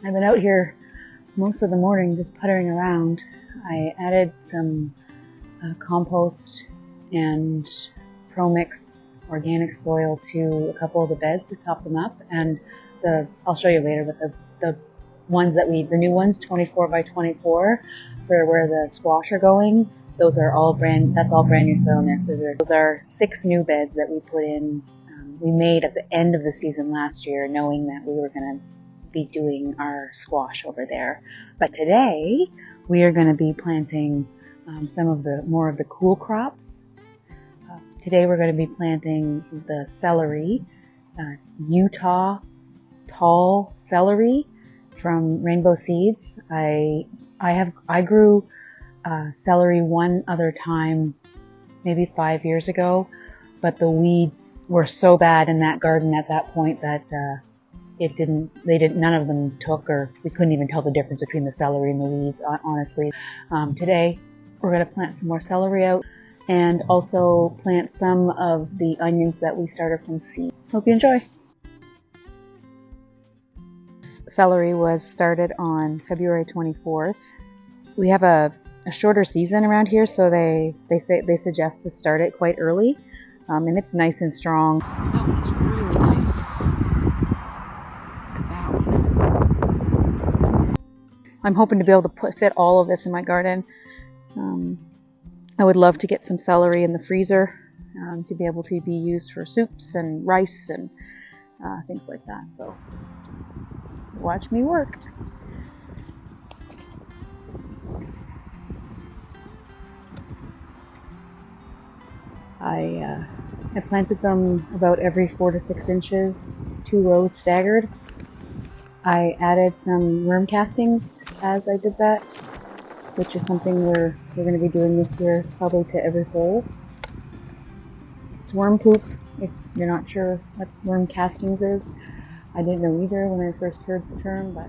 I've been out here most of the morning just puttering around. I added some compost and ProMix organic soil to a couple of the beds to top them up, and I'll show you later, but the ones the new ones, 24 by 24 for where the squash are going, that's all brand new soil mixes. Those are 6 new beds that we put in. We made at the end of the season last year, knowing that we were going to be doing our squash over there. But today we are going to be planting some of the more of the cool crops. Today we're going to be planting the celery, Utah tall celery from Rainbow Seeds. I grew celery one other time, maybe 5 years ago, but the weeds were so bad in that garden at that point that none of them took, or we couldn't even tell the difference between the celery and the weeds, honestly. Today we're going to plant some more celery out and also plant some of the onions that we started from seed. Hope you enjoy. Celery was started on February 24th. We have a shorter season around here, so they suggest to start it quite early, and it's nice and strong. That one is really nice. Look at that one. I'm hoping to be able to fit all of this in my garden. I would love to get some celery in the freezer to be able to be used for soups and rice and things like that. So watch me work. I planted them about every 4 to 6 inches, 2 rows staggered. I added some worm castings as I did that, which is something we're going to be doing this year, probably to every hole. It's worm poop, if you're not sure what worm castings is. I didn't know either when I first heard the term, but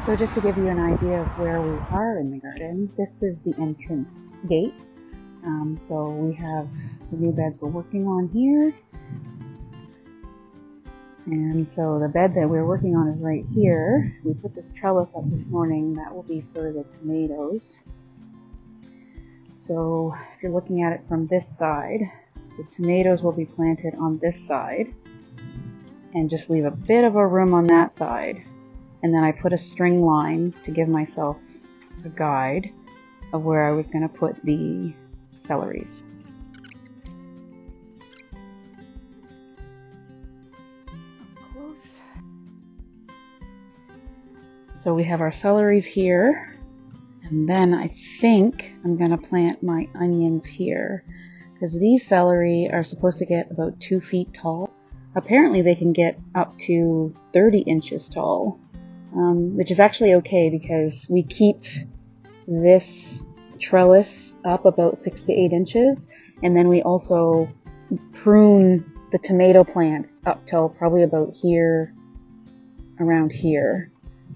so just to give you an idea of where we are in the garden, this is the entrance gate. So we have the new beds we're working on here. And so the bed that we're working on is right here. We put this trellis up this morning. That will be for the tomatoes. So if you're looking at it from this side, the tomatoes will be planted on this side and just leave a bit of a room on that side. And then I put a string line to give myself a guide of where I was going to put the celeries. Up close. So we have our celeries here, and then I think I'm going to plant my onions here, because these celery are supposed to get about 2 feet tall. Apparently they can get up to 30 inches tall. Which is actually okay because we keep this trellis up about 6 to 8 inches, and then we also prune the tomato plants up till probably about here, around here,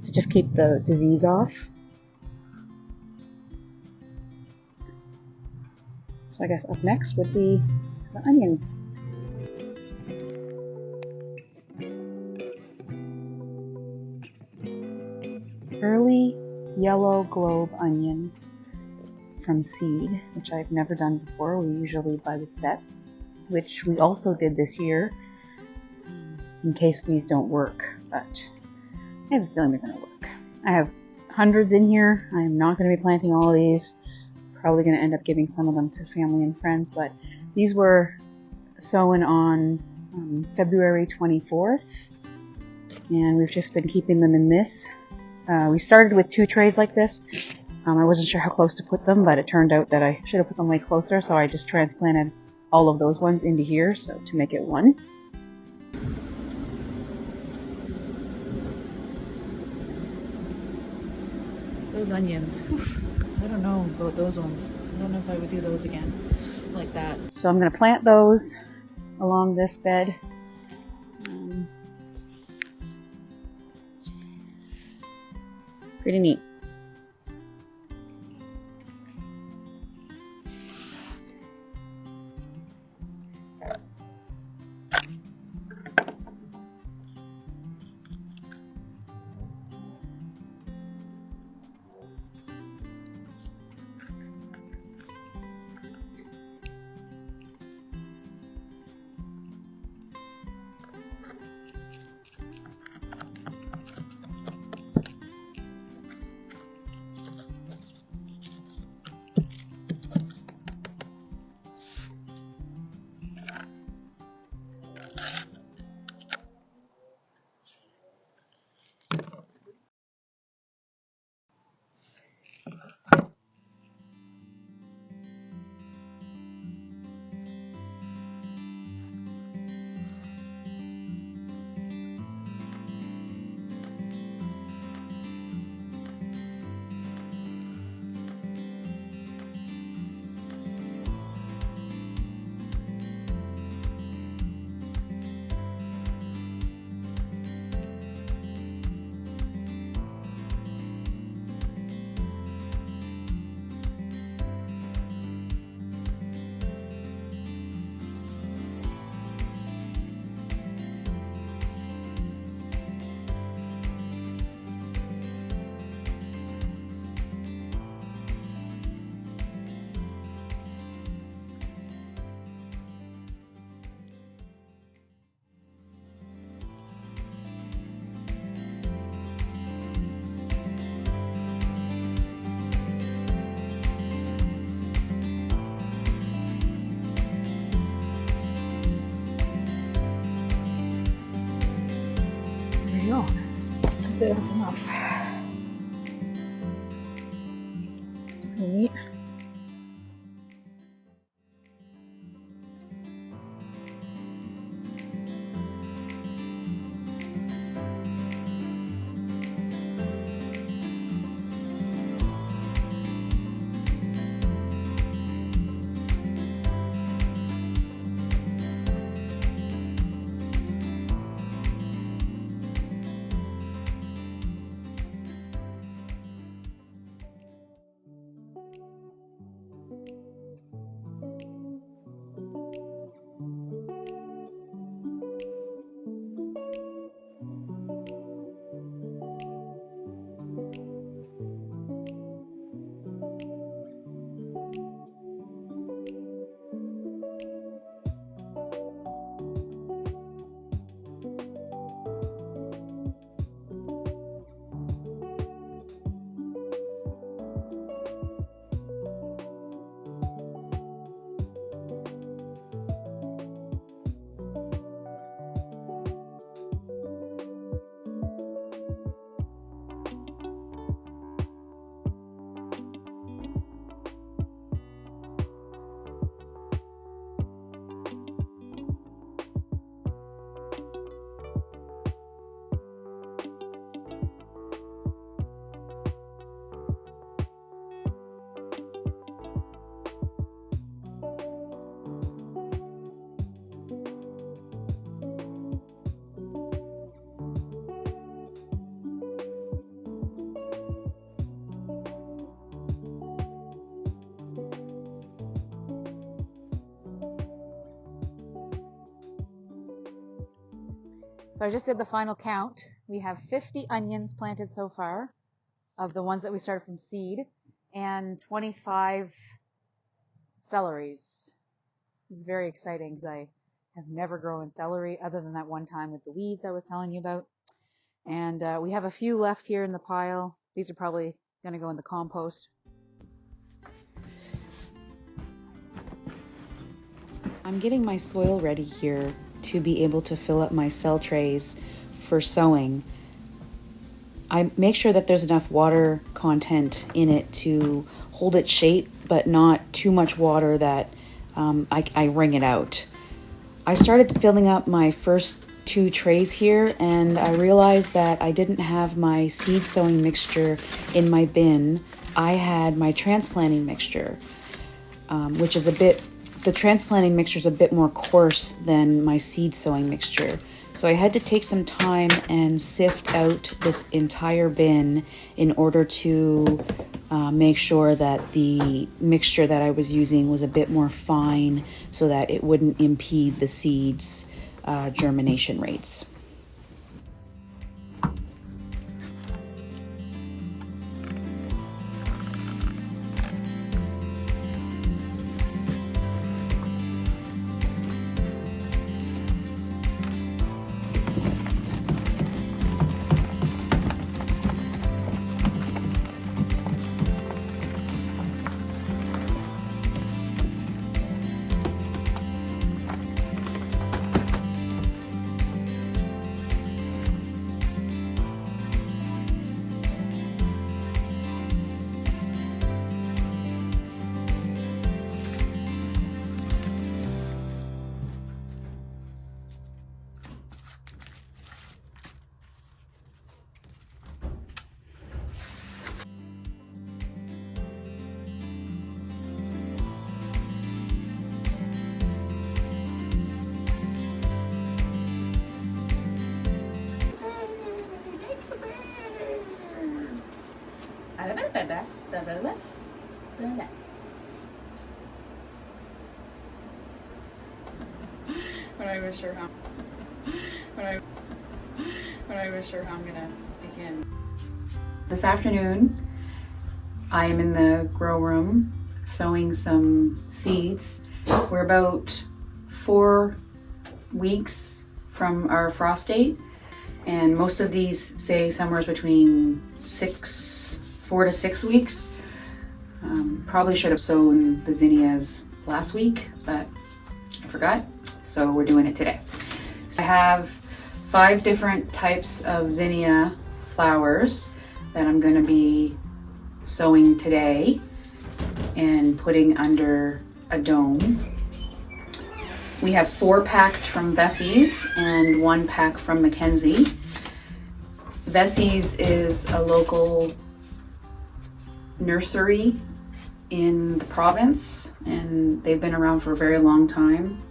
to just keep the disease off. So I guess up next would be the onions. Early yellow globe onions from seed, which I've never done before. We usually buy the sets, which we also did this year in case these don't work, but I have a feeling they're going to work. I have hundreds in here. I'm not going to be planting all of these. Probably going to end up giving some of them to family and friends, but these were sown on February 24th, and we've just been keeping them in this We started with 2 trays like this. I wasn't sure how close to put them, but it turned out that I should have put them way closer, so I just transplanted all of those ones into here, so to make it 1. Those onions. I don't know about those ones. I don't know if I would do those again like that. So I'm going to plant those along this bed. Pretty neat. I'd say that's enough. Neat. So I just did the final count. We have 50 onions planted so far of the ones that we started from seed, and 25 celeries. This is very exciting because I have never grown celery other than that one time with the weeds I was telling you about. And we have a few left here in the pile. These are probably going to go in the compost. I'm getting my soil ready here to be able to fill up my cell trays for sowing. I make sure that there's enough water content in it to hold its shape, but not too much water that I wring it out. I started filling up my first 2 trays here, and I realized that I didn't have my seed sowing mixture in my bin. I had my transplanting mixture, which is the transplanting mixture is a bit more coarse than my seed sowing mixture. So I had to take some time and sift out this entire bin in order to make sure that the mixture that I was using was a bit more fine so that it wouldn't impede the seeds' germination rates. When I was sure how I'm gonna begin. This afternoon, I am in the grow room sowing some seeds. We're about 4 weeks from our frost date, and most of these say somewhere between 4 to 6 weeks. Probably should have sown the zinnias last week, but I forgot, so we're doing it today. So I have 5 different types of zinnia flowers that I'm going to be sowing today and putting under a dome. We have 4 packs from Vessie's and 1 pack from Mackenzie. Vessie's is a local nursery in the province, and they've been around for a very long time.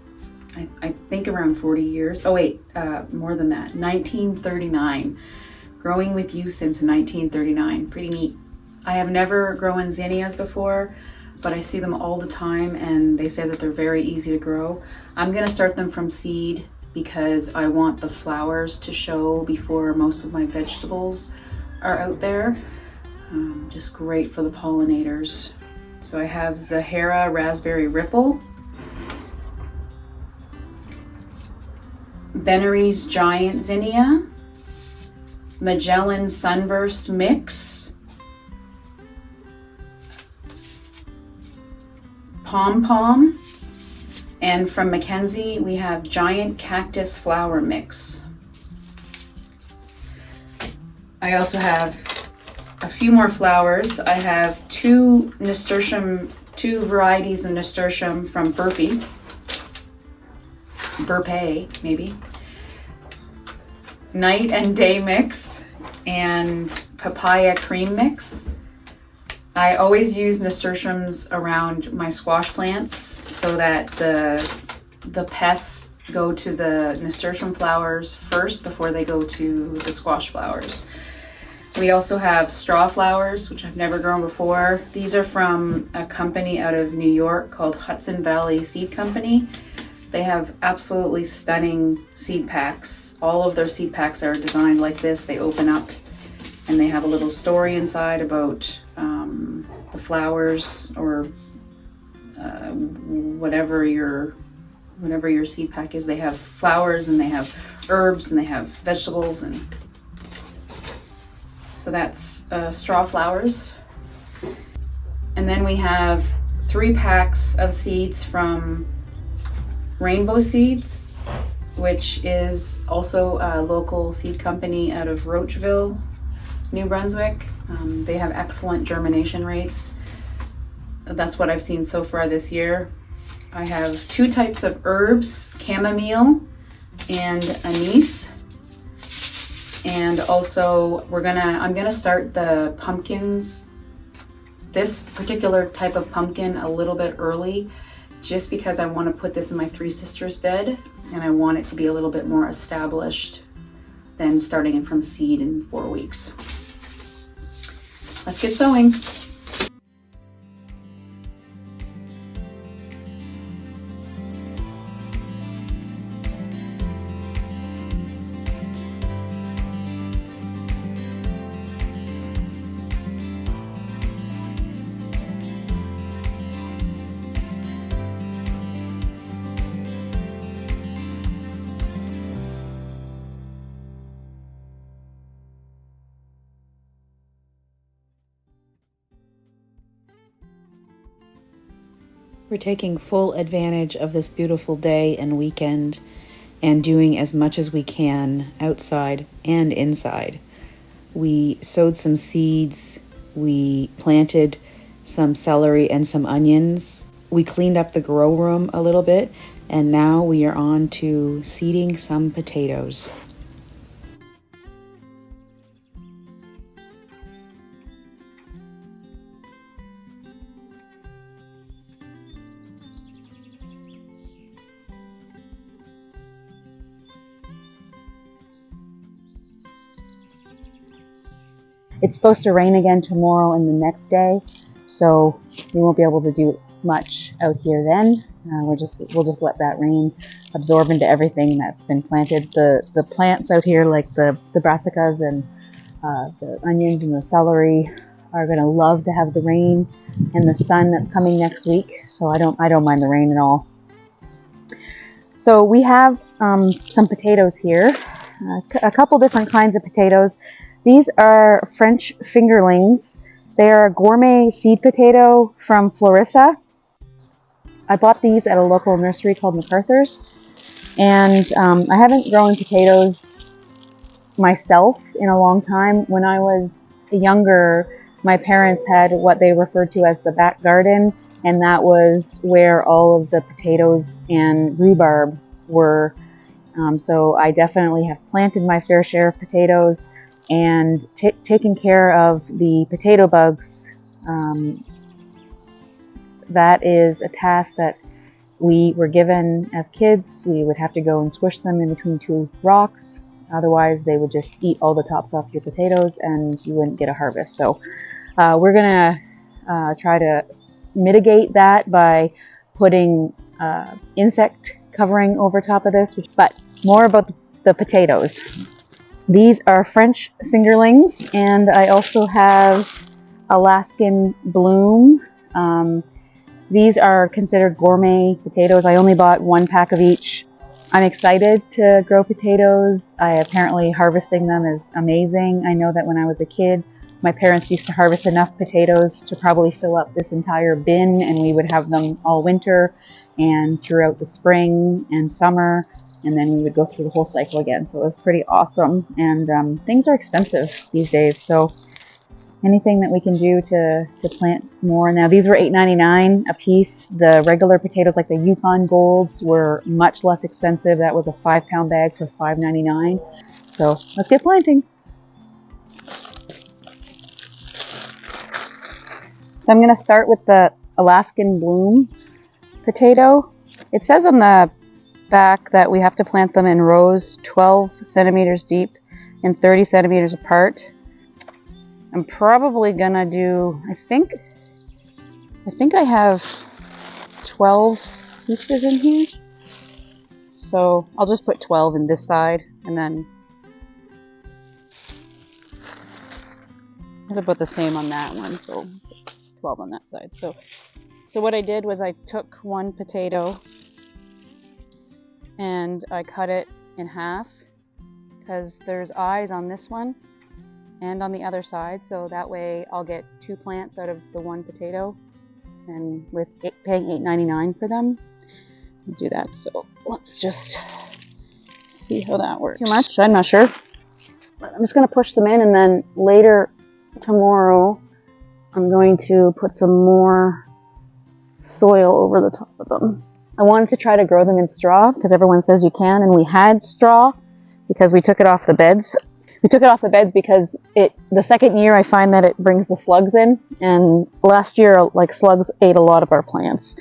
I think around 40 years. Oh wait, more than that, 1939. Growing with you since 1939, pretty neat. I have never grown zinnias before, but I see them all the time and they say that they're very easy to grow. I'm gonna start them from seed because I want the flowers to show before most of my vegetables are out there. Just great for the pollinators. So I have Zahara Raspberry Ripple, Bennery's Giant Zinnia, Magellan Sunburst Mix, Pompom, and from Mackenzie we have Giant Cactus Flower Mix. I also have a few more flowers. I have 2 varieties of nasturtium from Burpee maybe, Night and Day Mix, and Papaya Cream Mix. I always use nasturtiums around my squash plants so that the pests go to the nasturtium flowers first before they go to the squash flowers. We also have Strawflowers, which I've never grown before. These are from a company out of New York called Hudson Valley Seed Company. They have absolutely stunning seed packs. All of their seed packs are designed like this. They open up and they have a little story inside about the flowers or whatever your seed pack is. They have flowers and they have herbs and they have vegetables, and so that's Strawflowers. And then we have 3 packs of seeds from Rainbow Seeds, which is also a local seed company out of Roachville, New Brunswick. They have excellent germination rates. That's what I've seen so far this year. I have 2 types of herbs, chamomile and anise. And also I'm gonna start the pumpkins, this particular type of pumpkin, a little bit early, just because I want to put this in my 3 sisters bed and I want it to be a little bit more established than starting it from seed in 4 weeks. Let's get sowing. We're taking full advantage of this beautiful day and weekend and doing as much as we can outside and inside. We sowed some seeds, we planted some celery and some onions. We cleaned up the grow room a little bit, and now we are on to seeding some potatoes. It's supposed to rain again tomorrow and the next day, so we won't be able to do much out here then. We'll just let that rain absorb into everything that's been planted. The plants out here, like the brassicas and the onions and the celery, are going to love to have the rain and the sun that's coming next week. So I don't mind the rain at all. So we have some potatoes here, a couple different kinds of potatoes. These are French Fingerlings. They are a gourmet seed potato from Florissa. I bought these at a local nursery called MacArthur's. And I haven't grown potatoes myself in a long time. When I was younger, my parents had what they referred to as the back garden, and that was where all of the potatoes and rhubarb were. So I definitely have planted my fair share of potatoes and taken care of the potato bugs. That is a task that we were given as kids. We would have to go and squish them in between 2 rocks. Otherwise, they would just eat all the tops off your potatoes and you wouldn't get a harvest. So we're going to try to mitigate that by putting insect covering over top of this. But more about the potatoes. These are French Fingerlings, and I also have Alaskan Bloom. These are considered gourmet potatoes. I only bought 1 pack of each. I'm excited to grow potatoes. Apparently harvesting them is amazing. I know that when I was a kid, my parents used to harvest enough potatoes to probably fill up this entire bin, and we would have them all winter and throughout the spring and summer. And then we would go through the whole cycle again. So it was pretty awesome. And things are expensive these days. So anything that we can do to plant more. Now these were $8.99 a piece. The regular potatoes, like the Yukon Golds, were much less expensive. That was a 5-pound bag for $5.99. So let's get planting. So I'm going to start with the Alaskan Bloom potato. It says on the back that we have to plant them in rows 12 centimeters deep and 30 centimeters apart. I'm probably gonna do, I think I have 12 pieces in here. So I'll just put 12 in this side, and then I'll put the same on that one, so 12 on that side. So what I did was I took 1 potato and I cut it in half, because there's eyes on this one and on the other side, so that way I'll get 2 plants out of the 1 potato, and with paying $8.99 for them, I'll do that. So let's just see how that works. Too much? I'm not sure. I'm just going to push them in, and then later tomorrow I'm going to put some more soil over the top of them. I wanted to try to grow them in straw because everyone says you can, and we had straw because we took it off the beds. We took it off the beds because the second year I find that it brings the slugs in, and last year like slugs ate a lot of our plants.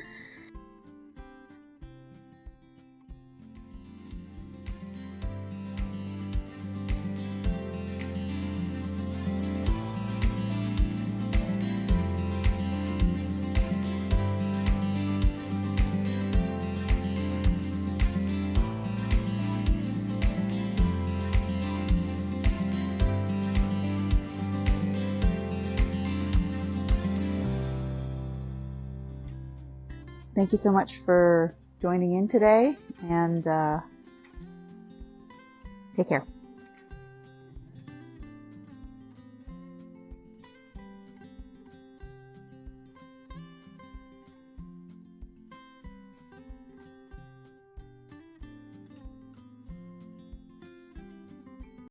Thank you so much for joining in today, and take care.